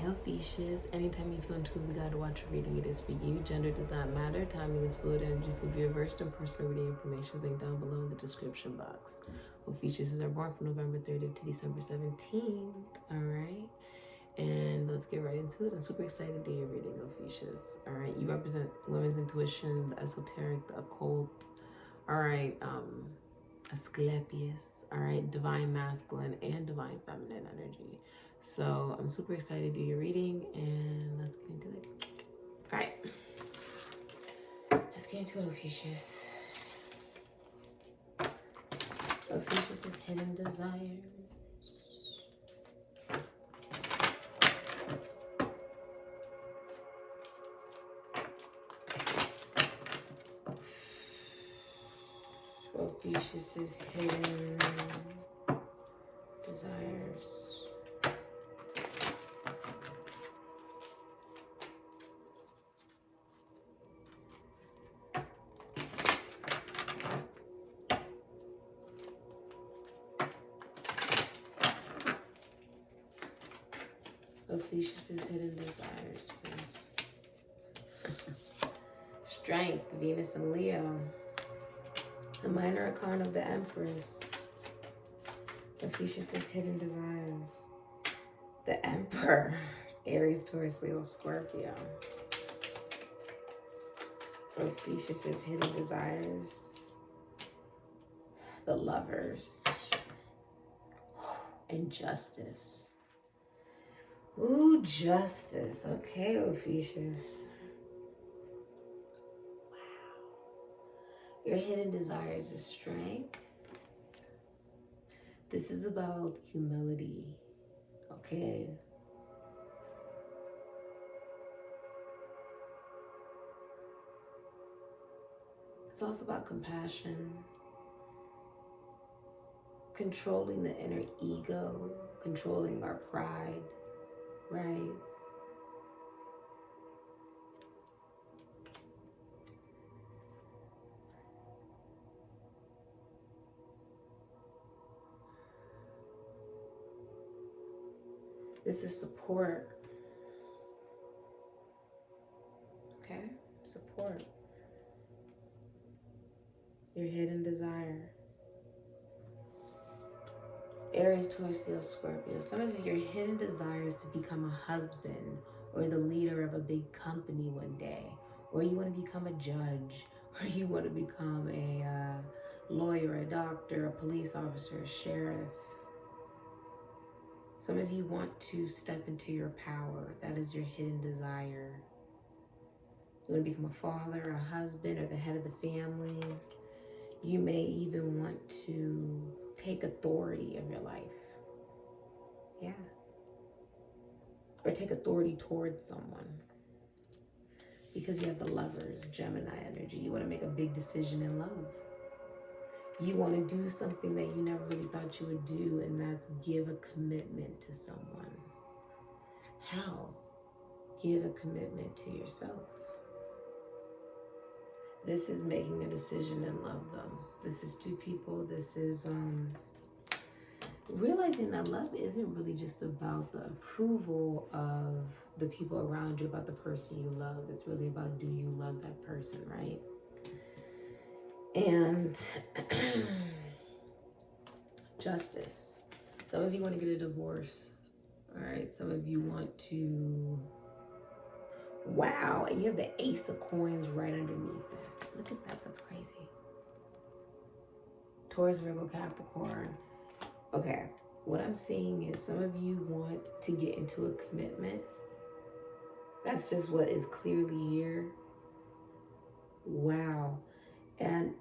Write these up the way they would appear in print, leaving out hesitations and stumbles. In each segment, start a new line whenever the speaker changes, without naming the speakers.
Ophiuchus. Anytime you feel intuitively guided to watch a reading, it is for you. Gender does not matter. Timing is fluid. Energies can be reversed, and personal reading information is linked down below in the description box. Ophiuchuses are born from November 30th to December 17th. All right. And let's get right into it. I'm super excited to do your reading, Ophiuchus. All right. You represent women's intuition, the esoteric, the occult. All right. Asclepius. All right. Divine masculine and divine feminine energy. So I'm super excited to do your reading, and let's get into it. All right. Let's get into it, Ophiuchus. Ophiuchus' hidden desires. Ophiuchus' hidden desires. Ophiuchus' hidden desires. Strength, Venus and Leo. The minor arcana of the Empress. Ophiuchus' hidden desires. The Emperor. Aries, Taurus, Leo, Scorpio. Ophiuchus' hidden desires. The Lovers. And Justice. Ooh, Justice. Okay, Ophiuchus. Your hidden desires is strength. This is about humility, okay? It's also about compassion, controlling the inner ego, controlling our pride, right? This is support. Okay? Support. Your hidden desire. Aries, Taurus, Leo, Scorpio. Some of you, your hidden desire is to become a husband or the leader of a big company one day. Or you want to become a judge. Or you want to become a lawyer, a doctor, a police officer, a sheriff. Some of you want to step into your power. That is your hidden desire. You want to become a father, a husband, or the head of the family. You may even want to take authority of your life. Yeah. Or take authority towards someone. Because you have the Lovers, Gemini energy. You want to make a big decision in love. You want to do something that you never really thought you would do, and that's give a commitment to someone. How? Give a commitment to yourself. This is making a decision in love, though. This is two people. This is realizing that love isn't really just about the approval of the people around you, about the person you love. It's really about, do you love that person, right? And Justice. Some of you want to get a divorce. All right. Some of you want to, wow. And you have the Ace of Coins right underneath that. Look at that. That's crazy. Taurus, Virgo, Capricorn. Okay. What I'm seeing is some of you want to get into a commitment. That's just what is clearly here. Wow. And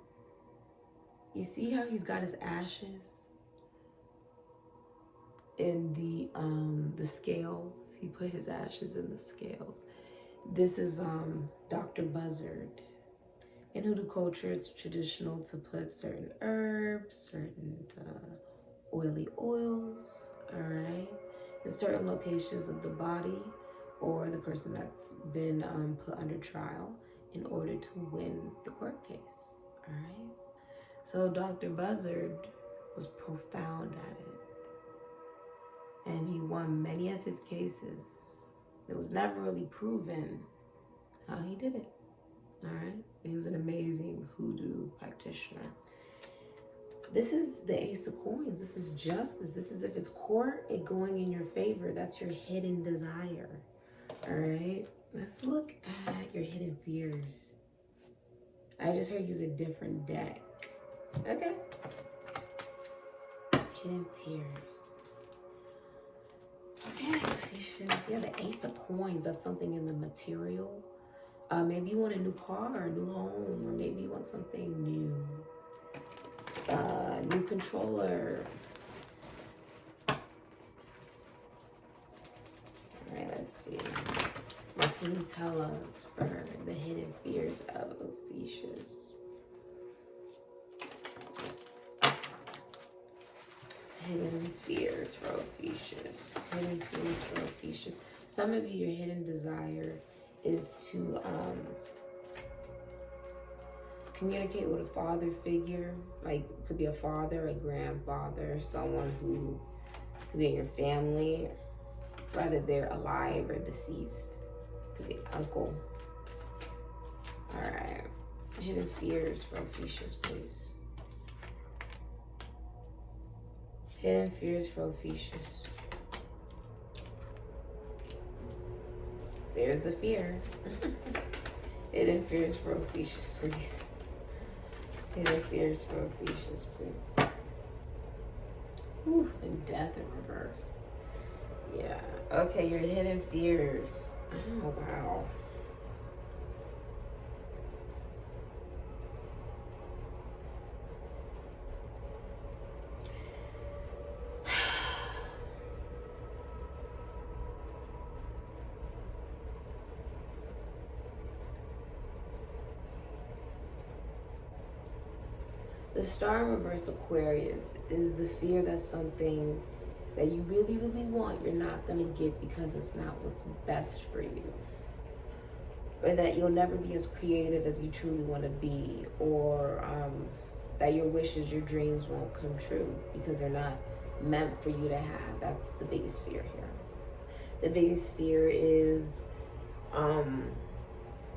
you see how he's got his ashes in the scales? He put his ashes in the scales. This is Dr. Buzzard. In Hoodoo culture, it's traditional to put certain herbs, certain oily oils, all right, in certain locations of the body or the person that's been put under trial in order to win the court case, all right? So Dr. Buzzard was profound at it, and he won many of his cases It was never really proven how he did it. All right. He was an amazing hoodoo practitioner. This is the Ace of Coins. This is justice. This is if it's court, it going in your favor. That's your hidden desire. All right. Let's look at your hidden fears. I just heard use a different deck. Okay. Hidden fears. Okay, Ophiuchus. Yeah, the Ace of Coins. That's something in the material. Maybe you want a new car, a new home, or maybe you want something new. New controller. All right, let's see. What can you tell us for the hidden fears of Ophiuchus? Hidden fears for Ophiuchus. Hidden fears for Ophiuchus. Some of you, your hidden desire is to communicate with a father figure. Like, it could be a father, a grandfather, someone who could be in your family, whether they're alive or deceased. Could be an uncle. All right. Hidden fears for Ophiuchus, please. Hidden fears for Ophiuchus. There's the fear. Hidden fears for Ophiuchus, please. Hidden fears for Ophiuchus, please. Whew, and death in reverse. Yeah. Okay, your hidden fears. Oh, wow. The star in reverse Aquarius is the fear that something that you really, really want, you're not going to get because it's not what's best for you. Or that you'll never be as creative as you truly want to be. Or that your wishes, your dreams won't come true because they're not meant for you to have. That's the biggest fear here. The biggest fear is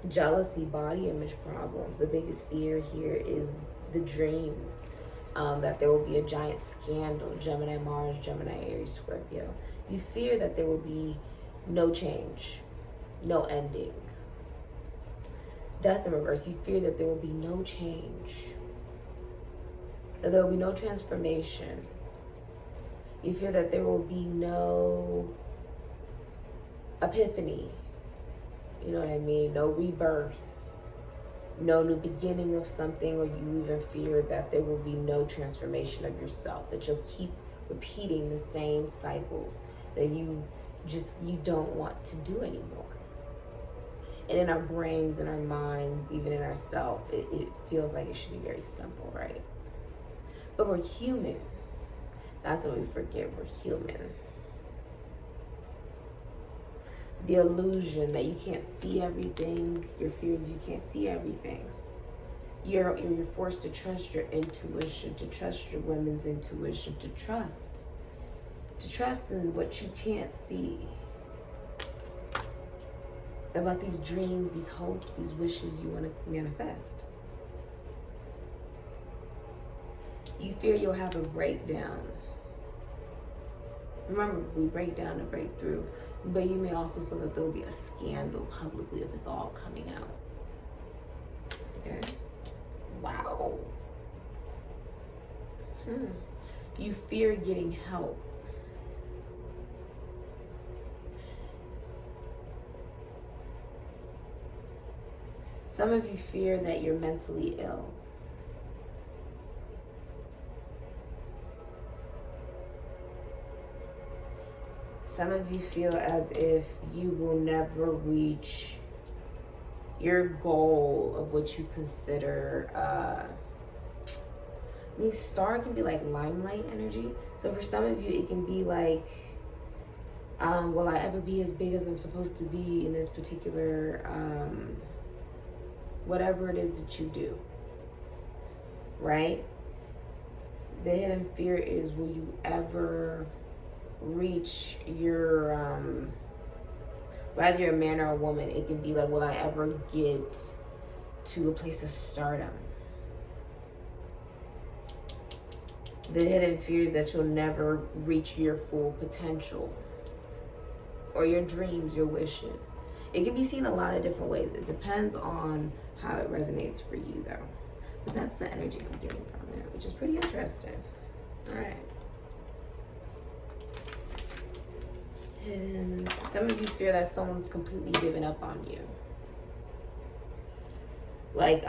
jealousy, body image problems. The biggest fear here is the dreams. That there will be a giant scandal. Gemini, Mars, Gemini, Aries, Scorpio. You fear that there will be no change, no ending. Death in reverse. You fear that there will be no change, that there will be no transformation. You fear that there will be no epiphany. You know what I mean? No rebirth. No new beginning of something, or you even fear that there will be no transformation of yourself, that you'll keep repeating the same cycles that you don't want to do anymore. And in our brains, in our minds, even in ourselves, it feels like it should be very simple, right? But we're human. That's what we forget. We're human. The illusion that you can't see everything, your fears you can't see everything. You're forced to trust your intuition, to trust your women's intuition, to trust in what you can't see. About these dreams, these hopes, these wishes you want to manifest. You fear you'll have a breakdown. Remember, we break down to break through. But you may also feel that there will be a scandal publicly of this all coming out. Okay? Wow. You fear getting help. Some of you fear that you're mentally ill. Some of you feel as if you will never reach your goal of what you consider, star can be like limelight energy. So for some of you, it can be like, will I ever be as big as I'm supposed to be in this particular, whatever it is that you do, right? The hidden fear is, will you ever reach your Whether you're a man or a woman, it can be like, will I ever get to a place of stardom? The hidden fears that you'll never reach your full potential, or your dreams, your wishes. It can be seen a lot of different ways. It depends on how it resonates for you, though. But that's the energy I'm getting from it, which is pretty interesting. All right. Hidden. Some of you fear that someone's completely given up on you. Like,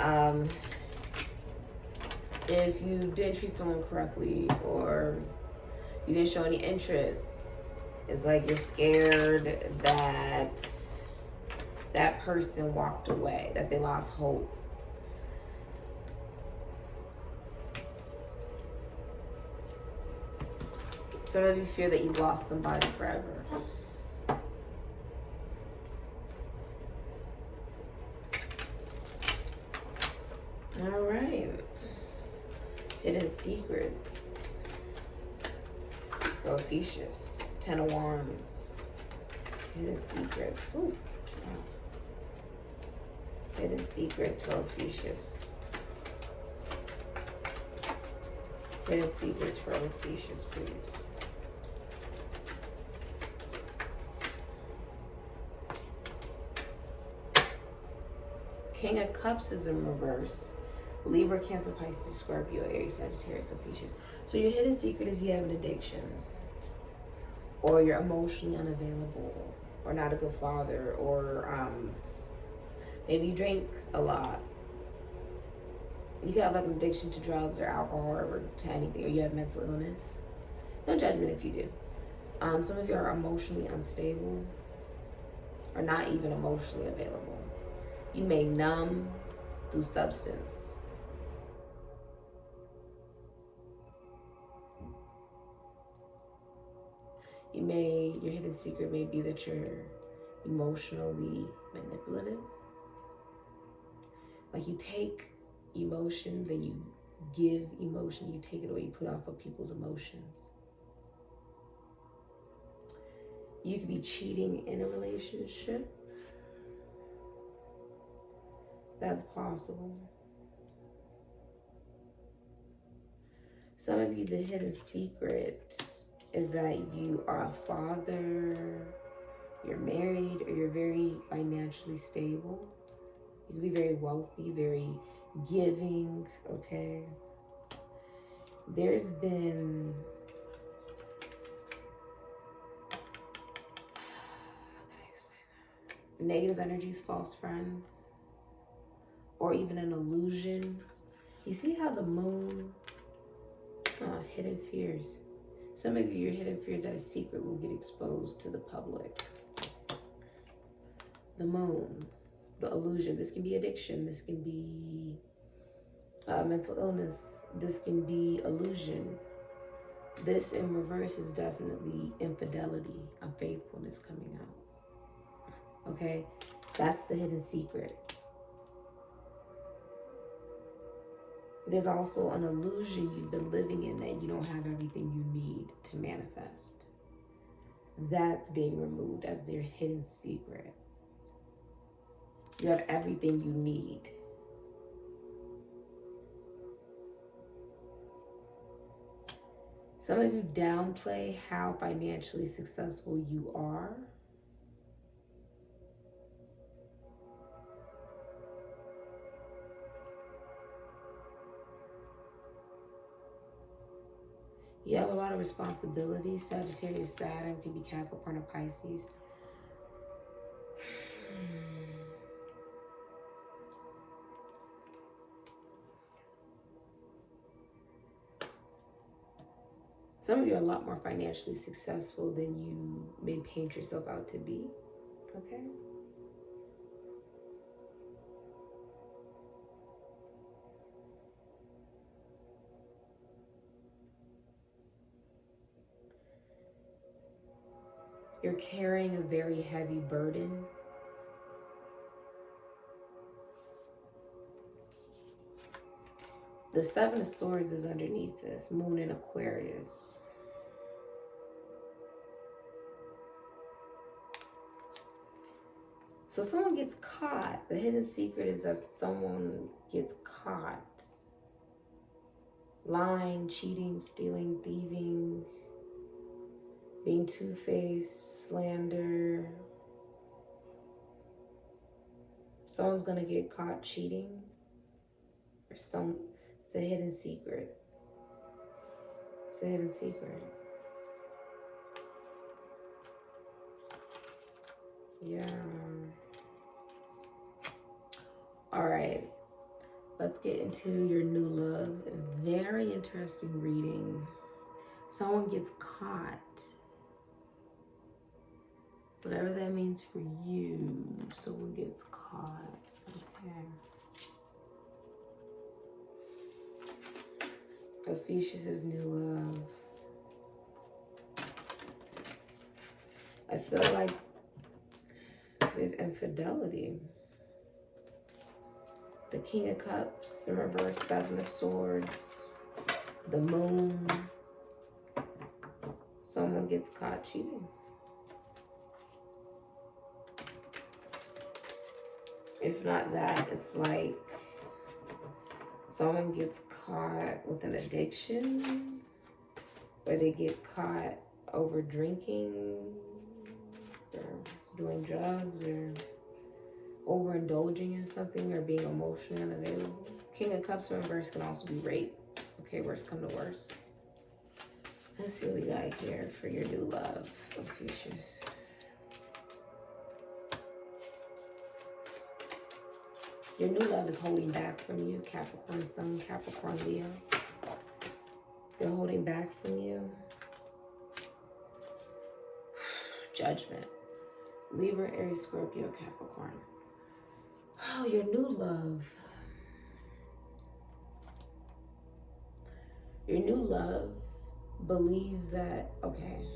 if you didn't treat someone correctly, or you didn't show any interest, it's like you're scared that that person walked away, that they lost hope. Some of you fear that you lost somebody forever. All right. Hidden secrets. Ophiuchus. 10 of Wands. Hidden secrets. Ooh. Hidden secrets for Ophiuchus. Hidden secrets for Ophiuchus, please. King of Cups is in reverse. Libra, Cancer, Pisces, Scorpio, Aries, Sagittarius, Ophiuchus. So your hidden secret is you have an addiction, or you're emotionally unavailable, or not a good father, or maybe you drink a lot. You could have like an addiction to drugs or alcohol or to anything, or you have mental illness. No judgment if you do. Some of you are emotionally unstable, or not even emotionally available. You may numb through substance. Your hidden secret may be that you're emotionally manipulative. Like you take emotion, then you give emotion, you take it away, you play off of people's emotions. You could be cheating in a relationship. That's possible. Some of you, the hidden secret is that you are a father, you're married, or you're very financially stable. You can be very wealthy, very giving, okay? There's been, how can I explain that? Negative energies, false friends, or even an illusion. You see how the moon, hidden fears. Some of you, your hidden fears that a secret will get exposed to the public. The moon, the illusion. This can be addiction. This can be mental illness. This can be illusion. This in reverse is definitely infidelity, unfaithfulness coming out. Okay? That's the hidden secret. There's also an illusion you've been living in that you don't have everything you need to manifest. That's being removed as their hidden secret. You have everything you need. Some of you downplay how financially successful you are. You have a lot of responsibilities. Sagittarius, Saturn, could be Capricorn or Pisces. Some of you are a lot more financially successful than you may paint yourself out to be. Okay? You're carrying a very heavy burden. The Seven of Swords is underneath this, Moon in Aquarius. So someone gets caught. The hidden secret is that someone gets caught. Lying, cheating, stealing, thieving, being two-faced, slander. Someone's gonna get caught cheating. Or it's a hidden secret. It's a hidden secret. Yeah. All right. Let's get into your new love. Very interesting reading. Someone gets caught. Whatever that means for you. Someone gets caught. Okay. Ophiuchus is new love. I feel like there's infidelity. The King of Cups in reverse, Seven of Swords, the Moon. Someone gets caught cheating. If not that, it's like someone gets caught with an addiction, or they get caught over drinking, or doing drugs, or overindulging in something, or being emotionally unavailable. King of Cups in reverse can also be rape. Okay, worst come to worst. Let's see what we got here for your new love, Ophiuchus. Your new love is holding back from you, Capricorn Sun, Capricorn Leo. They're holding back from you. Judgment. Libra, Aries, Scorpio, Capricorn. Oh, your new love. Your new love believes that, okay.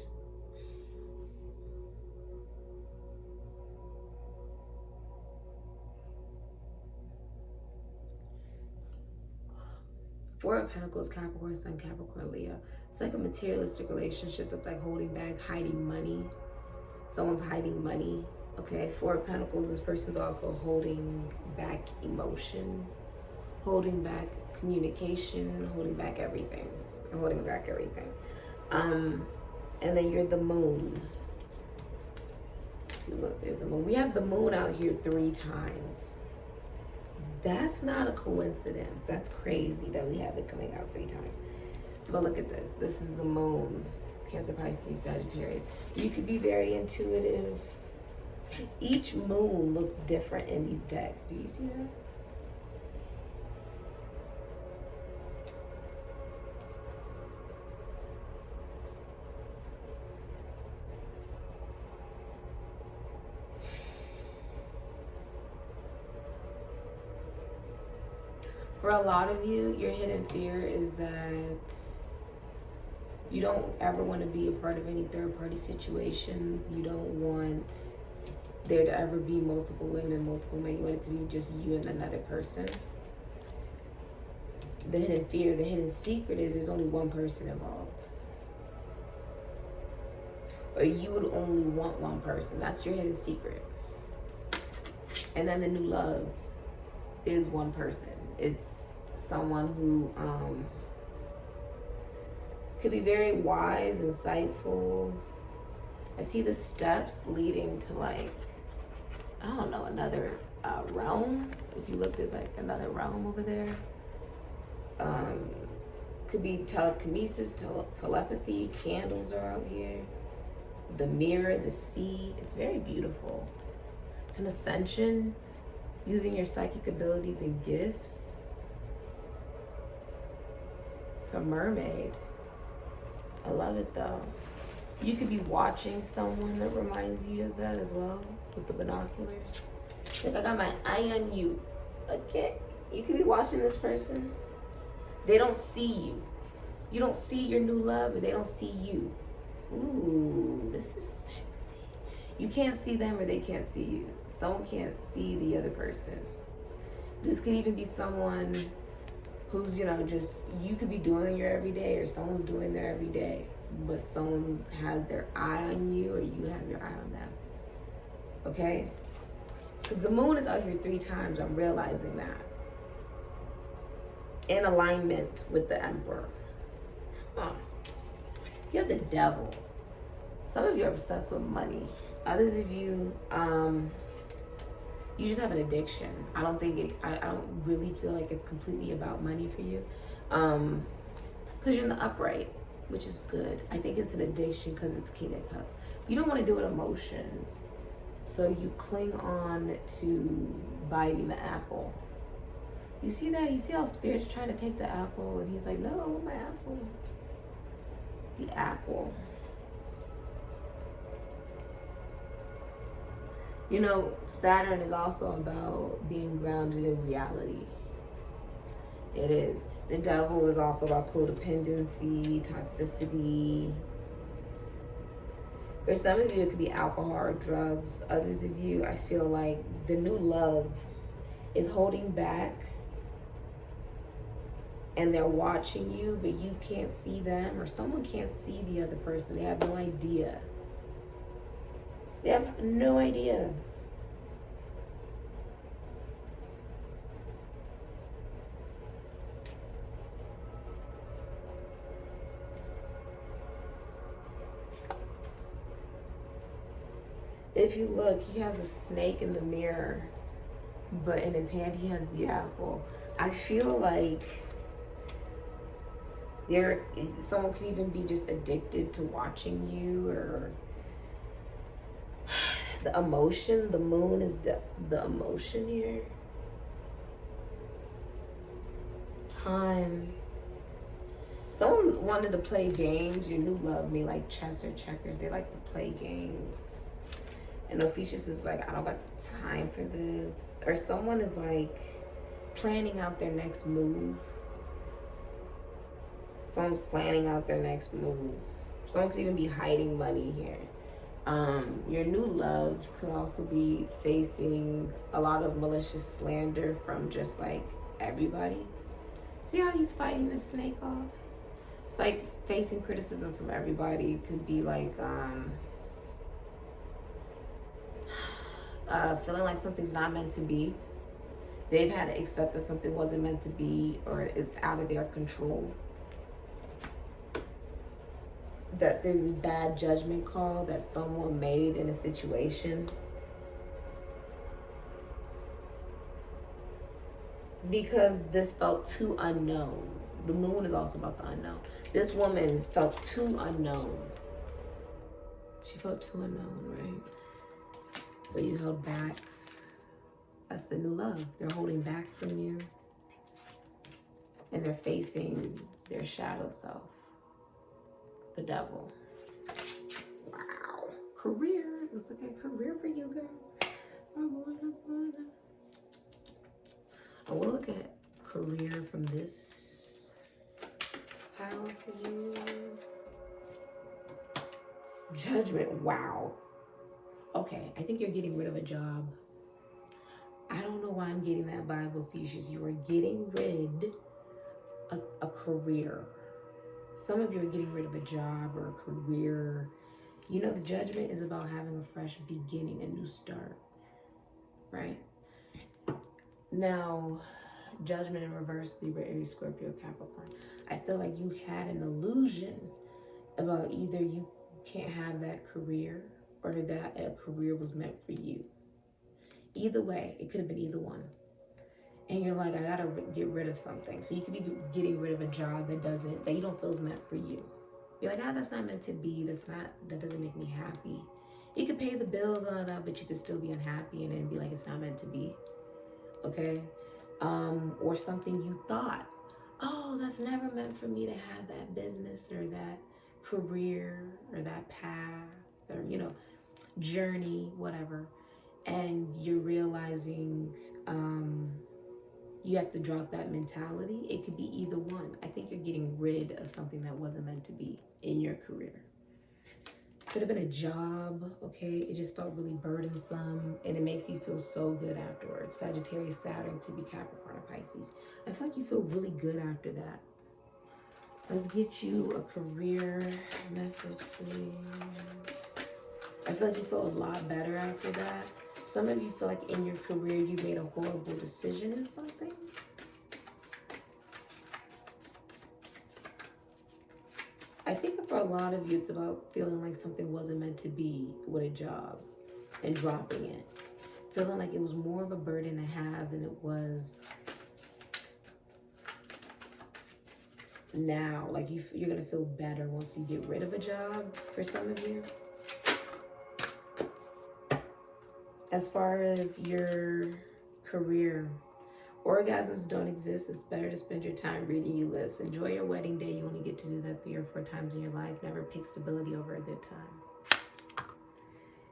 Four of Pentacles, Capricorn Sun, Capricorn Leo. It's like a materialistic relationship that's like holding back, hiding money. Someone's hiding money. Okay, Four of Pentacles, this person's also holding back emotion, holding back communication, holding back everything. Holding back everything. And then you're the Moon. If you look, there's the Moon. We have the Moon out here 3 times. That's not a coincidence. That's crazy that we have it coming out 3 times. But look at this. This is the Moon. Cancer, Pisces, Sagittarius. You could be very intuitive. Each moon looks different in these decks. Do you see that? For a lot of you, your hidden fear is that you don't ever want to be a part of any third-party situations. You don't want there to ever be multiple women, multiple men. You want it to be just you and another person. The hidden fear, the hidden secret is there's only one person involved. Or you would only want one person. That's your hidden secret. And then the new love is one person. It's someone who could be very wise, insightful. I see the steps leading to, like, I don't know, another realm. If you look, there's like another realm over there. Could be telekinesis, telepathy. Candles are out here. The mirror, the sea. It's very beautiful. It's an ascension, using your psychic abilities and gifts. It's a mermaid. I love it though. You could be watching someone that reminds you of that as well, with the binoculars. Like, I got my eye on you. Okay? You could be watching this person. They don't see you. You don't see your new love, or they don't see you. Ooh, this is sexy. You can't see them, or they can't see you. Someone can't see the other person. This could even be someone who's, you know, just, you could be doing your everyday, or someone's doing their everyday, but someone has their eye on you, or you have your eye on them. Okay? Because the moon is out here 3 times. I'm realizing that. In alignment with the emperor. Huh. You're the devil. Some of you are obsessed with money. Others of you, you just have an addiction. I don't really feel like it's completely about money for you. Because you're in the upright, which is good. I think it's an addiction because it's King of Cups. You don't want to do it emotion. So you cling on to biting the apple. You see that? You see how Spirit's trying to take the apple and he's like, no, my apple. The apple. You know, Saturn is also about being grounded in reality. It is. The devil is also about codependency, toxicity. For some of you, it could be alcohol or drugs. Others of you, I feel like the new love is holding back and they're watching you, but you can't see them, or someone can't see the other person. They have no idea. They have no idea. If you look, he has a snake in the mirror, but in his hand he has the apple. I feel like someone could even be just addicted to watching you, or the emotion. The moon is the emotion here. Time. Someone wanted to play games. Your new love may like chess or checkers. They like to play games. And Ophiuchus is like, I don't got time for this. Or someone is like planning out their next move. Someone's planning out their next move. Someone could even be hiding money here. Your new love could also be facing a lot of malicious slander from just like everybody. See how he's fighting the snake off? It's like facing criticism from everybody. It could be like feeling like something's not meant to be. They've had to accept that something wasn't meant to be, or it's out of their control. That there's a bad judgment call that someone made in a situation. Because this felt too unknown. The moon is also about the unknown. This woman felt too unknown. She felt too unknown, right? So you held back. That's the new love. They're holding back from you. And they're facing their shadow self. The devil. Wow. Career. Looks like a career for you, girl. I want to look at career from this pile for you. Judgment. Wow. Okay, I think you're getting rid of a job. I don't know why I'm getting that vibe, Ophiuchus. You are getting rid of a career. Some of you are getting rid of a job or a career. You know, the judgment is about having a fresh beginning, a new start, right? Now, judgment in reverse, Libra, Aries, Scorpio, Capricorn. I feel like you had an illusion about either you can't have that career or that a career was meant for you. Either way, it could have been either one. And you're like, I gotta get rid of something. So you could be getting rid of a job that you don't feel is meant for you. You're like, that's not meant to be. That doesn't make me happy. You could pay the bills on that, but you could still be unhappy and then be like, it's not meant to be. Okay? Or something you thought, that's never meant for me to have that business or that career or that path or, journey, whatever. And you're realizing, you have to drop that mentality. It could be either one. I think you're getting rid of something that wasn't meant to be in your career. Could have been a job, okay? It just felt really burdensome and it makes you feel so good afterwards. Sagittarius, Saturn, could be Capricorn or Pisces. I feel like you feel really good after that. Let's get you a career message, please. I feel like you feel a lot better after that. Some of you feel like in your career you made a horrible decision in something. I think for a lot of you, it's about feeling like something wasn't meant to be with a job and dropping it. Feeling like it was more of a burden to have than it was now. Like you're going to feel better once you get rid of a job for some of you. As far as your career, orgasms don't exist. It's better to spend your time reading you lists. Enjoy your wedding day. You only get to do that 3 or 4 times in your life. Never pick stability over a good time.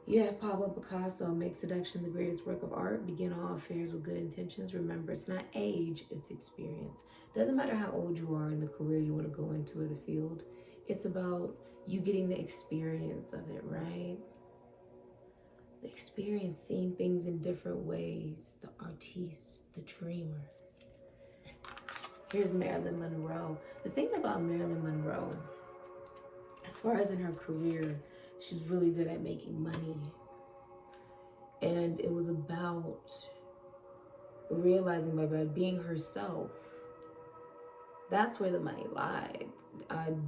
You have Pablo Picasso, make seduction the greatest work of art. Begin all affairs with good intentions. Remember, it's not age, it's experience. Doesn't matter how old you are in the career you want to go into or the field. It's about you getting the experience of it, right? The experience, seeing things in different ways. The artiste, the dreamer. Here's Marilyn Monroe. The thing about Marilyn Monroe, as far as in her career, she's really good at making money. And it was about realizing by being herself, that's where the money lied.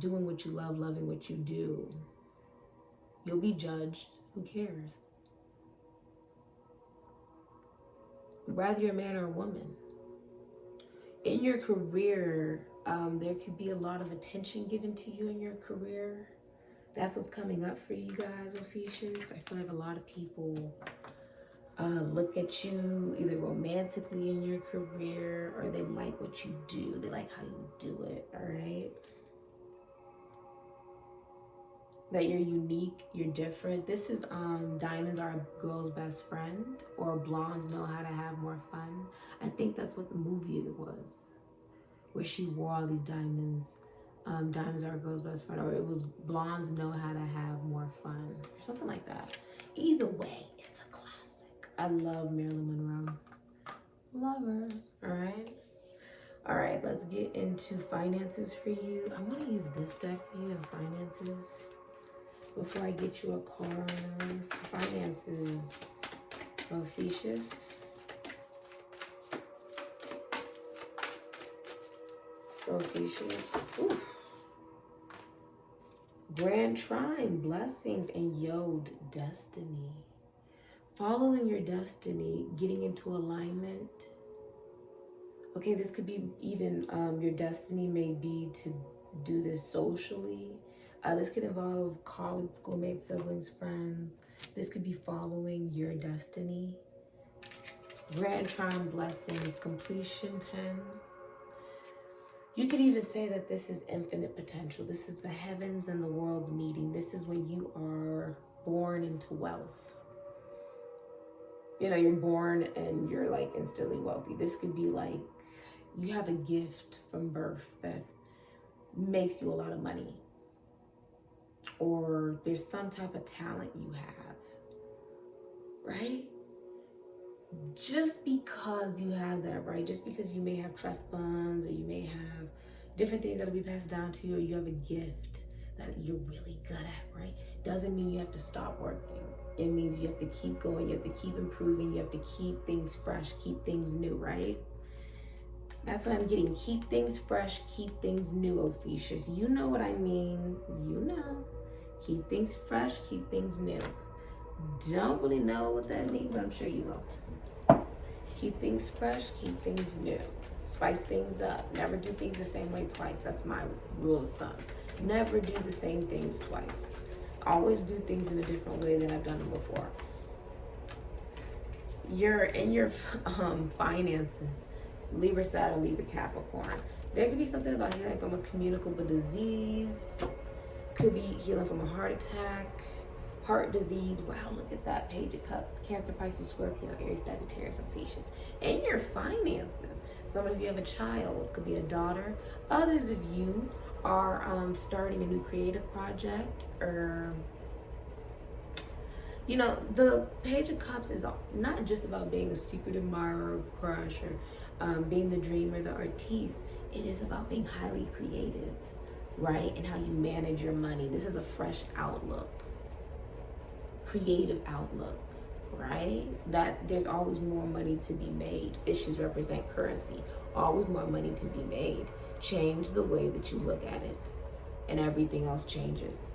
Doing what you love, loving what you do. You'll be judged. Who cares? Whether you're a man or a woman. In your career, there could be a lot of attention given to you in your career. That's what's coming up for you guys, Ophiuchus. I feel like a lot of people look at you either romantically in your career or they like what you do. They like how you do it, all right? That you're unique, you're different. This is diamonds are a girl's best friend, or blondes know how to have more fun. I think that's what the movie was, where she wore all these diamonds. Diamonds are a girl's best friend, or it was blondes know how to have more fun, or something like that. Either way, it's a classic. I love Marilyn Monroe. Love her. All right, let's get into finances for you. I want to use this deck for you in finances. Before I get you a card, finances, Ophiuchus. Ophiuchus. Ooh. Grand Trine, blessings, and Yod, destiny. Following your destiny, getting into alignment. Okay, this could be even your destiny may be to do this socially. This could involve colleagues, schoolmates, siblings, friends. This could be following your destiny. Grand Trine, blessings, completion 10. You could even say that this is infinite potential. This is the heavens and the world's meeting. This is when you are born into wealth. You know, you're born and you're like instantly wealthy. This could be like you have a gift from birth that makes you a lot of money. Or there's some type of talent you have, right? Just because you have that, right? Just because you may have trust funds or you may have different things that'll be passed down to you, or you have a gift that you're really good at, right? Doesn't mean you have to stop working. It means you have to keep going, you have to keep improving, you have to keep things fresh, keep things new, right? That's what I'm getting. Keep things fresh, keep things new, Ophiuchus. You know what I mean. You know. Keep things fresh, keep things new. Don't really know what that means, but I'm sure you know. Keep things fresh, keep things new. Spice things up. Never do things the same way twice. That's my rule of thumb. Never do the same things twice. Always do things in a different way than I've done them before. You're in your finances. Libra, Saturn, Libra, Capricorn. There could be something about healing from a communicable disease. Could be healing from a heart attack, heart disease. Wow, look at that. Page of Cups. Cancer, Pisces, Scorpio, Aries, Sagittarius, Ophiuchus. In your finances, some of you have a child. Could be a daughter. Others of you are starting a new creative project, or you know, the Page of Cups is not just about being a secret admirer or crush, or being the dreamer, the artiste. It is about being highly creative, right? And how you manage your money. This is a fresh outlook, creative outlook, right? That there's always more money to be made. Fishes represent currency. Always more money to be made. Change the way that you look at it, and everything else changes.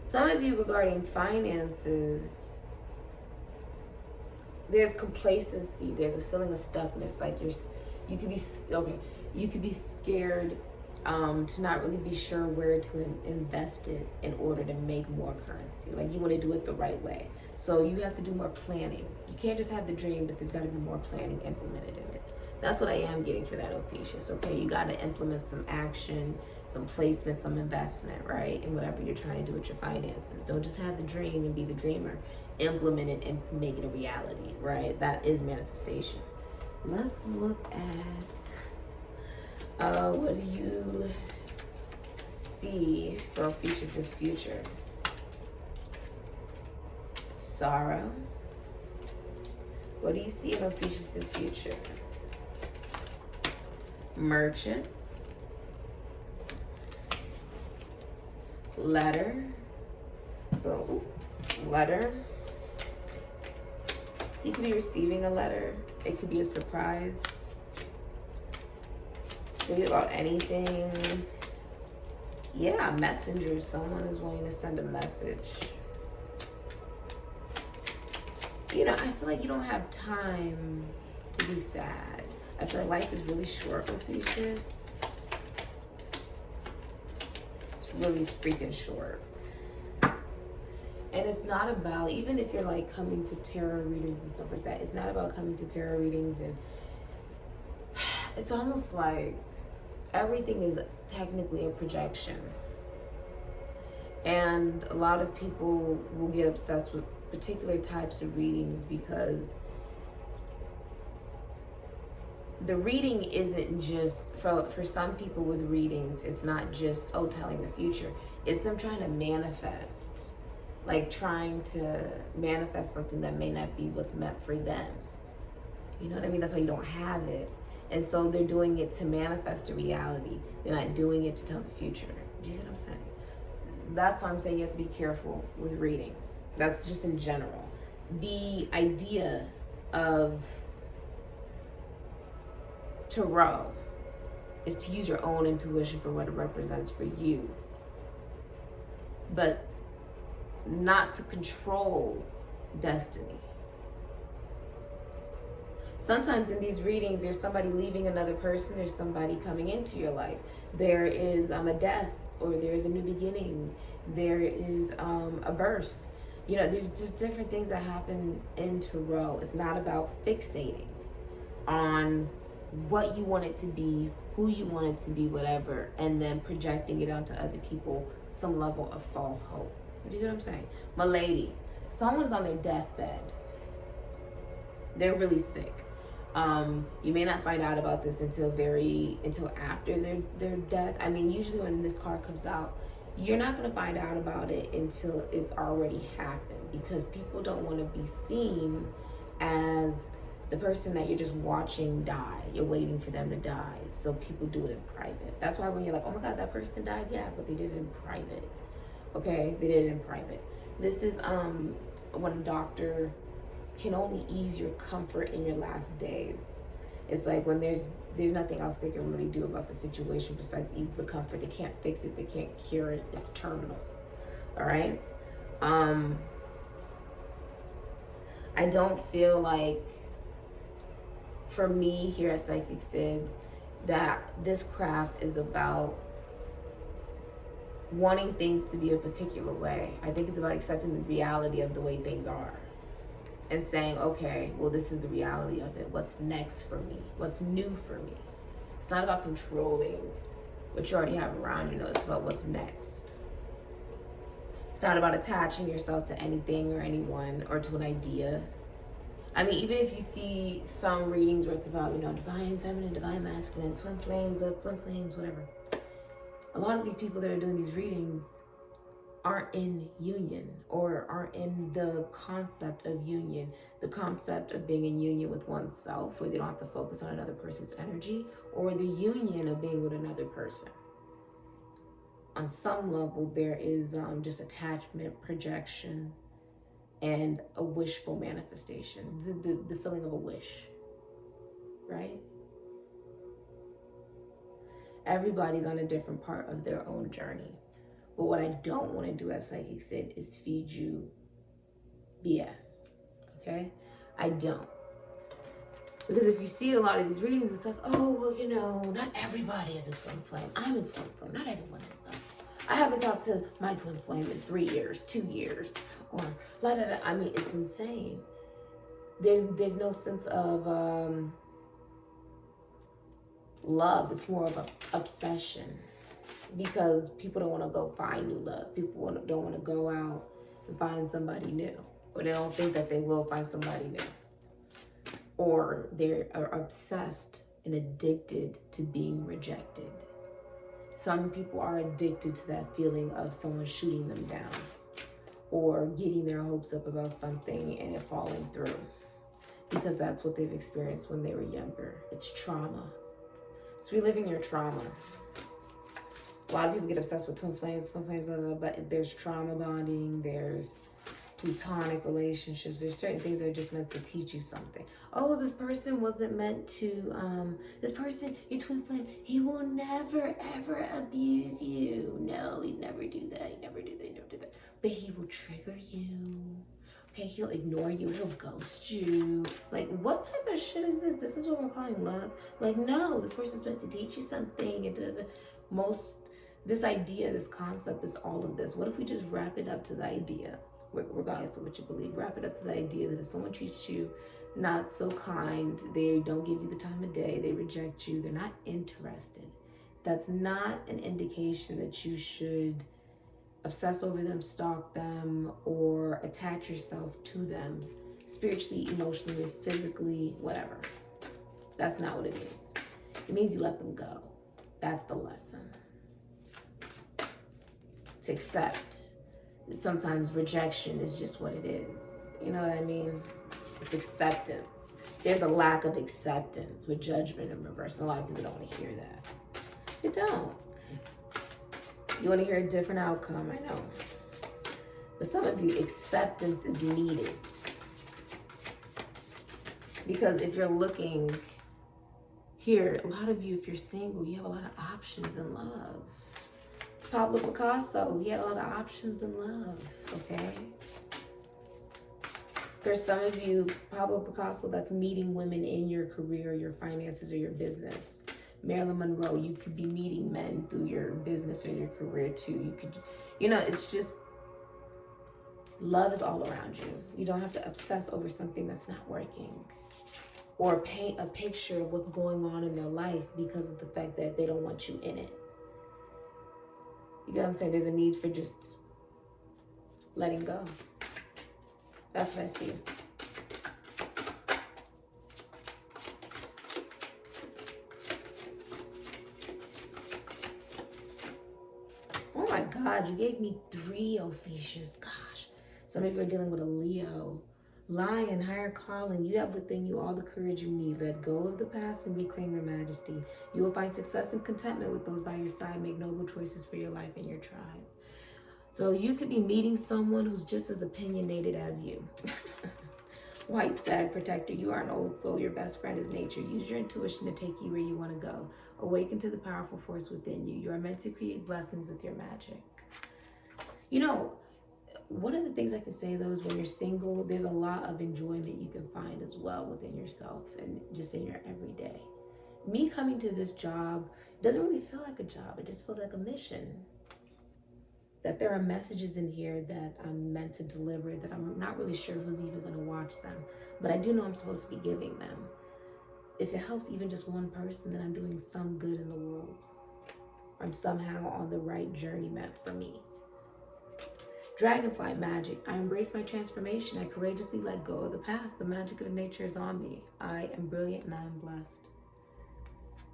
Some of you regarding finances, there's complacency. There's a feeling of stuckness. Like you could be scared to not really be sure where to invest it in order to make more currency. Like you want to do it the right way. So you have to do more planning. You can't just have the dream, but there's got to be more planning implemented in it. That's what I am getting for that, Ophiuchus. Okay, you got to implement some action, some placement, some investment, right? In whatever you're trying to do with your finances. Don't just have the dream and be the dreamer. Implement it and make it a reality, right? That is manifestation. Let's look at what do you see for Ophiuchus' future? Sorrow. What do you see in Ophiuchus' future? Merchant. Letter. So, letter. You could be receiving a letter. It could be a surprise. Maybe about anything. Yeah, a messenger. Someone is wanting to send a message. You know, I feel like you don't have time to be sad. I feel like life is really short, Ophiuchus. It's really freaking short. And it's not about, even if you're like coming to tarot readings and stuff like that, it's not about coming to tarot readings, and it's almost like everything is technically a projection. And a lot of people will get obsessed with particular types of readings because the reading isn't just, for some people with readings, it's not just, oh, telling the future. It's them trying to manifest. Like trying to manifest something that may not be what's meant for them. You know what I mean? That's why you don't have it. And so they're doing it to manifest a reality. They're not doing it to tell the future. Do you get what I'm saying? That's why I'm saying you have to be careful with readings. That's just in general. The idea of tarot is to use your own intuition for what it represents for you, but not to control destiny. Sometimes in these readings, there's somebody leaving another person, there's somebody coming into your life. There is a death, or there's a new beginning, there is a birth. You know, there's just different things that happen in tarot. It's not about fixating on what you want it to be, who you want it to be, whatever, and then projecting it onto other people, some level of false hope. Do you get what I'm saying? My lady, someone's on their deathbed. They're really sick. You may not find out about this until after their death. I mean, usually when this card comes out, you're not going to find out about it until it's already happened, because people don't want to be seen as the person that you're just watching die. You're waiting for them to die. So people do it in private. That's why when you're like, oh my God, that person died. Yeah, but they did it in private. Okay, they did it in private. This is when a doctor can only ease your comfort in your last days. It's like when there's nothing else they can really do about the situation besides ease the comfort. They can't fix it. They can't cure it. It's terminal. All right. I don't feel like, for me here at Sikiksyd, that this craft is about wanting things to be a particular way. I think it's about accepting the reality of the way things are and saying, okay, well, this is the reality of it. What's next for me? What's new for me? It's not about controlling what you already have around you. No, it's about what's next. It's not about attaching yourself to anything or anyone or to an idea. I mean, even if you see some readings where it's about, you know, divine feminine, divine masculine, twin flames, twin flames, whatever. A lot of these people that are doing these readings, aren't in union or aren't in the concept of union, the concept of being in union with oneself, where they don't have to focus on another person's energy, or the union of being with another person. On some level, there is just attachment, projection, and a wishful manifestation, the feeling of a wish, right? Everybody's on a different part of their own journey. But what I don't want to do as Sikiksyd is feed you BS, okay? I don't. Because if you see a lot of these readings, it's like, oh, well, you know, not everybody is a twin flame. I'm a twin flame. Not everyone is, though. I haven't talked to my twin flame in 3 years, 2 years, or la da da. I mean, it's insane. There's no sense of love. It's more of an obsession, because people don't want to go find new love. People don't want to go out and find somebody new, or they don't think that they will find somebody new, or they are obsessed and addicted to being rejected. Some people are addicted to that feeling of someone shooting them down or getting their hopes up about something and it falling through, because that's what they've experienced when they were younger. It's trauma. It's reliving your trauma. A lot of people get obsessed with twin flames, but there's trauma bonding, there's platonic relationships, there's certain things that are just meant to teach you something. Oh, this person wasn't meant to, this person, your twin flame, he will never, ever abuse you. No, he'd never do that, he'd never do that, he'd never do that. But he will trigger you. Okay, he'll ignore you, he'll ghost you. Like, what type of shit is this? This is what we're calling love? Like, no, this person's meant to teach you something. And this idea, this concept, this all of this, what if we just wrap it up to the idea, regardless of what you believe, wrap it up to the idea that if someone treats you not so kind, they don't give you the time of day, they reject you, they're not interested, that's not an indication that you should obsess over them, stalk them, or attach yourself to them spiritually, emotionally, physically, whatever. That's not what it means. It means you let them go. That's the lesson. To accept that sometimes rejection is just what it is. You know what I mean? It's acceptance. There's a lack of acceptance with judgment in reverse. And a lot of people don't want to hear that. You don't. You want to hear a different outcome, I know. But some of you, acceptance is needed. Because if you're looking here, a lot of you, if you're single, you have a lot of options in love. Pablo Picasso, he had a lot of options in love, okay? There's some of you, Pablo Picasso, that's meeting women in your career, your finances, or your business. Marilyn Monroe, you could be meeting men through your business or your career too. You could, you know, it's just, love is all around you. You don't have to obsess over something that's not working, or paint a picture of what's going on in their life because of the fact that they don't want you in it. You get what I'm saying? There's a need for just letting go. That's what I see. Oh my God, you gave me 3 Ophiuchus. Gosh. Some of you are dealing with a Leo. Lion, higher calling. You have within you all the courage you need. Let go of the past and reclaim your majesty. You will find success and contentment with those by your side. Make noble choices for your life and your tribe. So you could be meeting someone who's just as opinionated as you. White stag protector, you are an old soul. Your best friend is nature. Use your intuition to take you where you want to go. Awaken to the powerful force within you. You are meant to create blessings with your magic. You know, one of the things I can say though is when you're single, there's a lot of enjoyment you can find as well within yourself and just in your everyday. Me coming to this job doesn't really feel like a job. It just feels like a mission. That there are messages in here that I'm meant to deliver that I'm not really sure who's even going to watch them. But I do know I'm supposed to be giving them. If it helps even just one person, then I'm doing some good in the world. I'm somehow on the right journey meant for me. Dragonfly magic. I embrace my transformation. I courageously let go of the past. The magic of nature is on me. I am brilliant and I am blessed.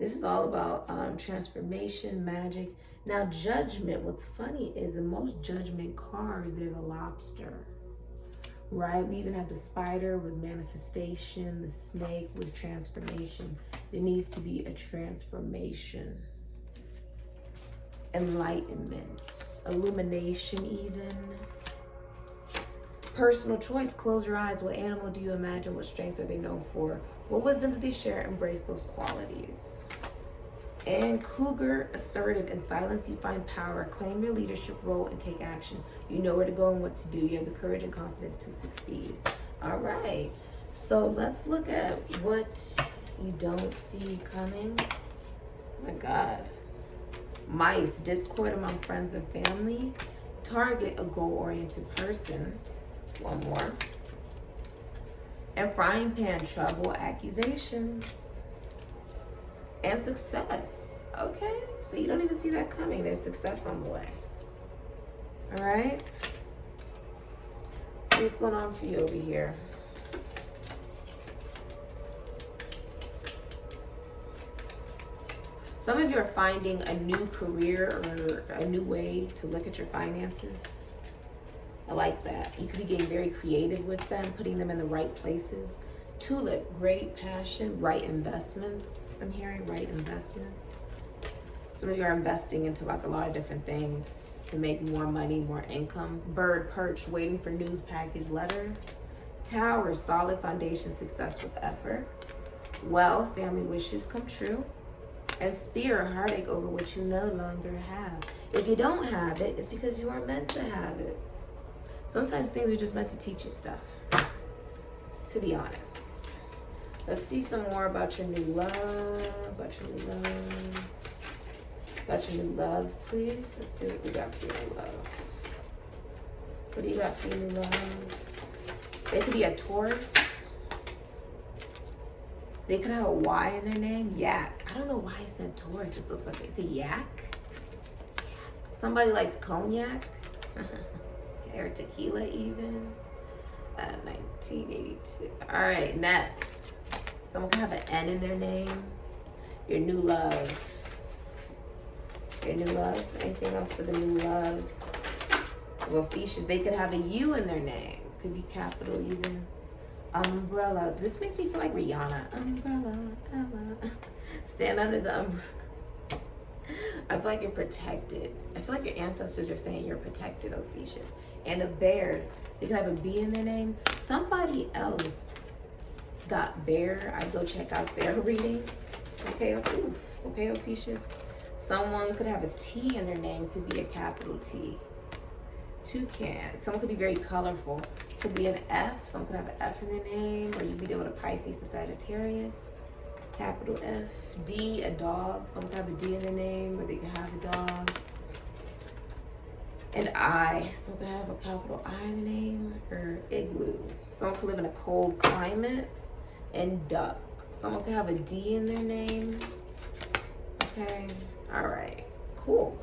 This is all about transformation, magic. Now, judgment, what's funny is in most judgment cards, there's a lobster, right? We even have the spider with manifestation, the snake with transformation. There needs to be a transformation. Enlightenment, illumination even. Personal choice, close your eyes. What animal do you imagine? What strengths are they known for? What wisdom do they share? Embrace those qualities. And cougar, assertive. In silence, you find power. Claim your leadership role and take action. You know where to go and what to do. You have the courage and confidence to succeed. All right. So let's look at what you don't see coming. Oh my God. Mice, discord among friends and family. Target, a goal-oriented person. One more. And frying pan, trouble, accusations. And success. Okay, so you don't even see that coming. There's success on the way. All right. See what's going on for you over here. Some of you are finding a new career or a new way to look at your finances. I like that. You could be getting very creative with them, putting them in the right places. Tulip, great passion, right investments. I'm hearing right investments. Some of you are investing into like a lot of different things to make more money, more income. Bird, perch, waiting for news package letter. Tower, solid foundation, success with effort. Wealth, family wishes come true. And spear, heartache over what you no longer have. If you don't have it, it's because you are meant to have it. Sometimes things are just meant to teach you stuff, to be honest. Let's see some more about your new love, about your new love, please. Let's see what we got for your new love. What do you got for your new love? They could be a Taurus. They could have a Y in their name. Yak. I don't know why I said Taurus. This looks like it's a yak. Somebody likes cognac. Or tequila even. 1982. All right, Nest. Someone can have an N in their name. Your new love. Your new love. Anything else for the new love? Ophiuchus. They could have a U in their name. Could be capital even. Umbrella. This makes me feel like Rihanna. Umbrella, Ella. Stand under the umbrella. I feel like you're protected. I feel like your ancestors are saying you're protected, Ophiuchus. And a bear. They could have a B in their name. Somebody else got bear. I'd go check out their reading. Okay, okay, Ophiuchus. Someone could have a T in their name. Could be a capital T. Toucan. Someone could be very colorful. Could be an F. Someone could have an F in their name. Or you could be dealing with a Pisces, a Sagittarius. Capital F. D, a dog. Someone could have a D in their name, or they could have a dog. And I. Someone could have a capital I in the name. Or igloo. Someone could live in a cold climate. And duck. Someone could have a D in their name. Okay. All right. Cool.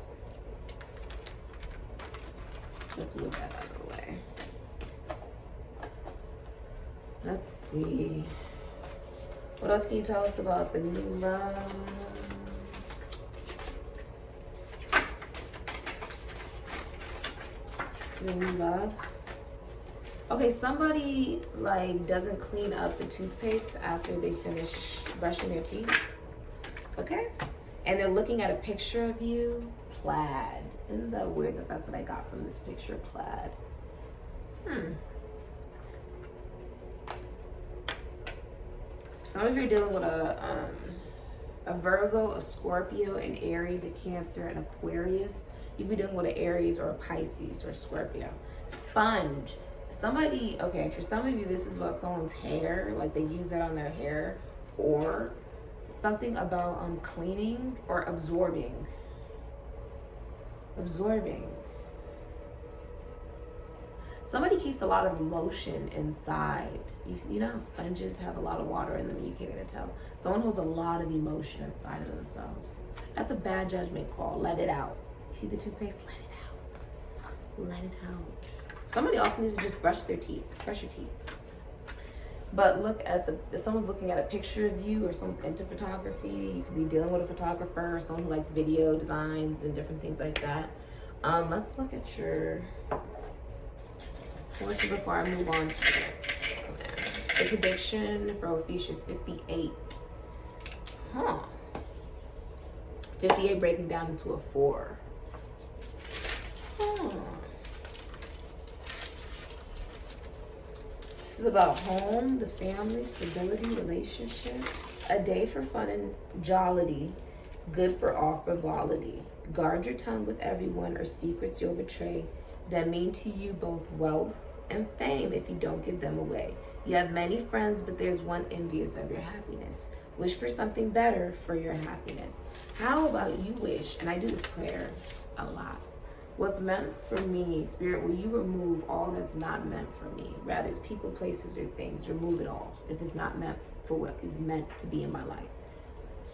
Let's move that out of the way. Let's see. What else can you tell us about the new love? The new love. Okay, somebody like doesn't clean up the toothpaste after they finish brushing their teeth. Okay? And they're looking at a picture of you. Plaid. Isn't that weird that that's what I got from this picture? Plaid. Some of you are dealing with a Virgo, a Scorpio, an Aries, a Cancer, an Aquarius. You could be dealing with an Aries or a Pisces or a Scorpio. Sponge. Somebody, okay, for some of you, this is about someone's hair. Like they use that on their hair. Or something about cleaning or absorbing. Absorbing. Somebody keeps a lot of emotion inside. You know how sponges have a lot of water in them and you can't even tell? Someone holds a lot of emotion inside of themselves. That's a bad judgment call. Let it out. You see the toothpaste? Let it out. Let it out. Somebody also needs to just brush their teeth. Brush your teeth. But look at if someone's looking at a picture of you, or someone's into photography, you could be dealing with a photographer, or someone who likes video designs and different things like that. Let's look at your fortune before I move on to the prediction for Ophiuchus 58. 58 breaking down into a 4. This is about home, the family, stability, relationships. A day for fun and jollity, good for all frivolity. Guard your tongue with everyone, or secrets you'll betray that mean to you both wealth and fame if you don't give them away. You have many friends, but there's one envious of your happiness. Wish for something better for your happiness. How about you wish, and I do this prayer a lot, what's meant for me, Spirit, will you remove all that's not meant for me? Rather, it's people, places, or things. Remove it all if it's not meant for what is meant to be in my life.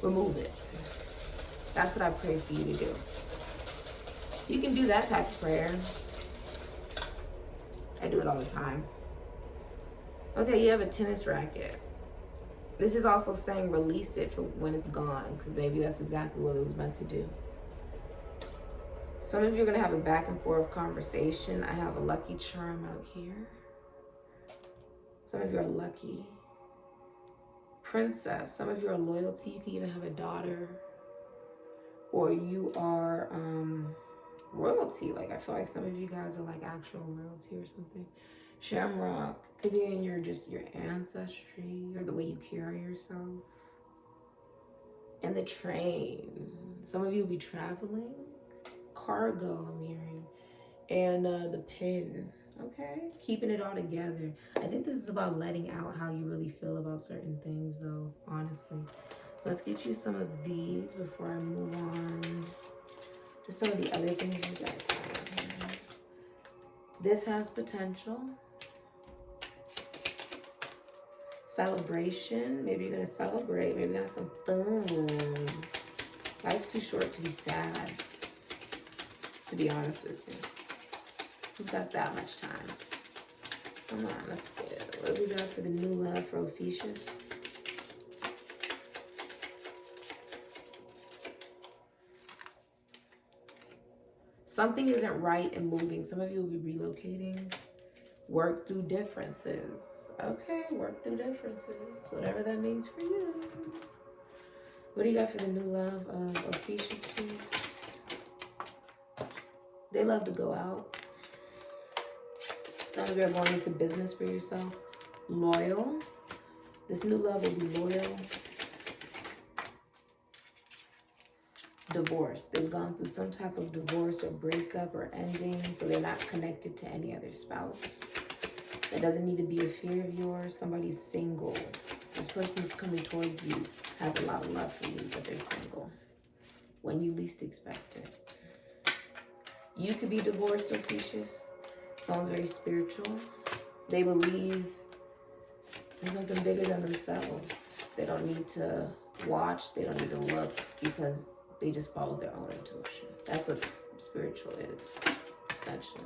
Remove it. That's what I pray for you to do. You can do that type of prayer. I do it all the time. Okay, you have a tennis racket. This is also saying release it for when it's gone, because maybe that's exactly what it was meant to do. Some of you are going to have a back and forth conversation. I have a lucky charm out here. Some of you are lucky. Princess. Some of you are loyalty. You can even have a daughter. Or you are royalty. Like, I feel like some of you guys are like actual royalty or something. Shamrock. Could be in your ancestry, or the way you carry yourself. And the train. Some of you will be traveling. Cargo, I'm hearing. And the pin. Okay, keeping it all together. I think this is about letting out how you really feel about certain things, though, honestly. Let's get you some of these before I move on to some of the other things you got here. This has potential. Celebration. Maybe you're going to celebrate. Maybe you're going to have some fun. Life's too short to be sad, to be honest with you. Who's got that much time? Come on, let's get it. What do we got for the new love for Ophiuchus? Something isn't right and moving. Some of you will be relocating. Work through differences. Okay, work through differences. Whatever that means for you. What do you got for the new love of Ophiuchus, please? They love to go out. Some of you are going into business for yourself. Loyal. This new love will be loyal. Divorce. They've gone through some type of divorce or breakup or ending, so they're not connected to any other spouse. That doesn't need to be a fear of yours. Somebody's single. This person who's coming towards you has a lot of love for you, but they're single when you least expect it. You could be divorced, Ophiuchus. Sounds very spiritual. They believe in something bigger than themselves. They don't need to watch. They don't need to look, because they just follow their own intuition. That's what spiritual is, essentially.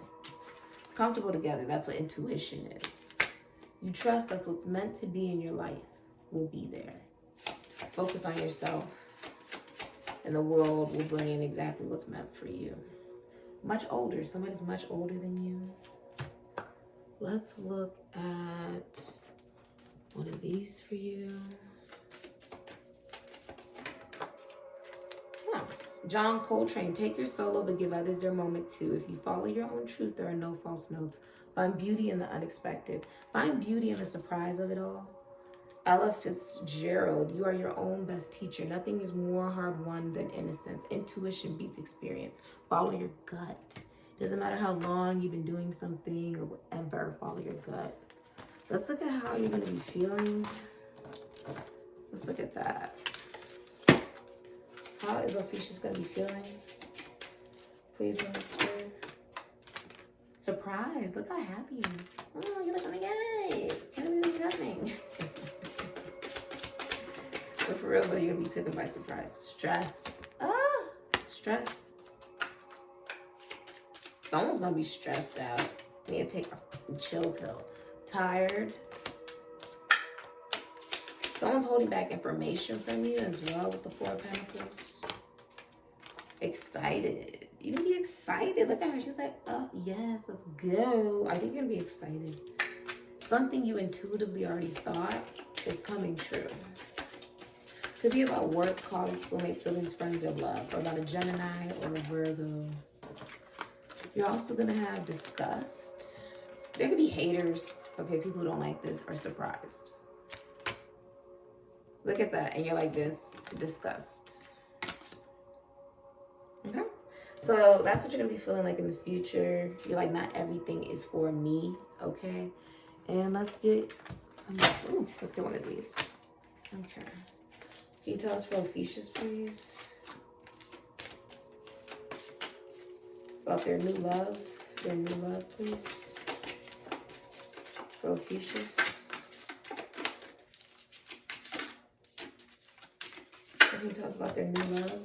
Comfortable together. That's what intuition is. You trust that's what's meant to be in your life will be there. Focus on yourself, and the world will bring in exactly what's meant for you. Much older. Somebody's much older than you. Let's look at one of these for you. John Coltrane, take your solo, but give others their moment too. If you follow your own truth, there are no false notes. Find beauty in the unexpected. Find beauty in the surprise of it all. Ella Fitzgerald, you are your own best teacher. Nothing is more hard-won than innocence. Intuition beats experience. Follow your gut. Doesn't matter how long you've been doing something or whatever, follow your gut. Let's look at how you're going to be feeling. Let's look at that. How is Ophiuchus going to be feeling? Please, Holy Spirit. Surprise. Look how happy you are. Oh, you're looking yay. Can't believe it's happening. But for real, though, you're going to be taken by surprise. Stressed. Stressed. Someone's going to be stressed out. You need to take a chill pill. Tired. Someone's holding back information from you as well with the Four of Pentacles. Excited. You're going to be excited. Look at her. She's like, oh, yes, let's go. I think you're going to be excited. Something you intuitively already thought is coming true. Could be about work, college, schoolmates, siblings, friends, or love. Or about a Gemini or a Virgo. You're also going to have disgust. There could be haters. Okay, people who don't like this are surprised. Look at that. And you're like this. Disgust. Okay. So that's what you're going to be feeling like in the future. You're like, not everything is for me. Okay. And let's get some. Ooh, let's get one of these. Okay. Can you tell us for Ophiuchus, please? About their new love. Their new love, please. For Ophiuchus. Can you tell us about their new love?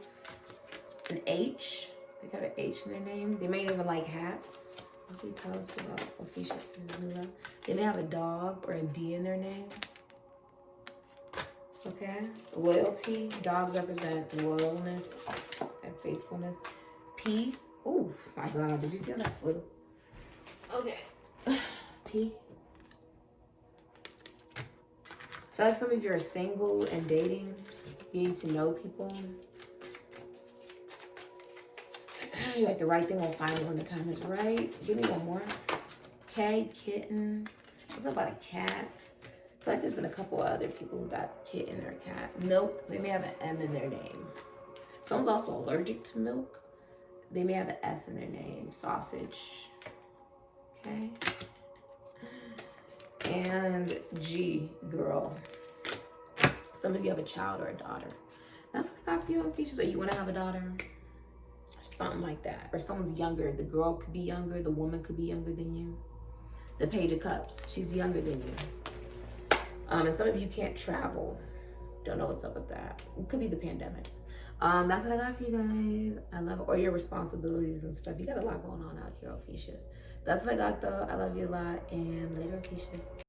An H. They have an H in their name. They may even like hats. What can you tell us about Ophiuchus' new love? They may have a dog or a D in their name. Okay. Loyalty. Dogs represent loyalness and faithfulness. P. Oh my God. Did you see that flew? Okay. P. I feel like some of you are single and dating. You need to know people. You like the right thing will find you when the time is right. Give me one more. K, kitten. What's about a cat? I feel like there's been a couple of other people who got kitten or cat. Milk. They may have an M in their name. Someone's also allergic to milk. They may have an S in their name. Sausage. Okay. And G, girl. Some of you have a child or a daughter. That's what I got for you on features. Or you want to have a daughter? Something like that. Or someone's younger. The girl could be younger. The woman could be younger than you. The Page of Cups. She's younger than you. And some of you can't travel. Don't know what's up with that. It could be the pandemic. That's what I got for you guys. I love it. Or your responsibilities and stuff. You got a lot going on out here, Ophiuchus. That's what I got though. I love you a lot. And later, Ophiuchus.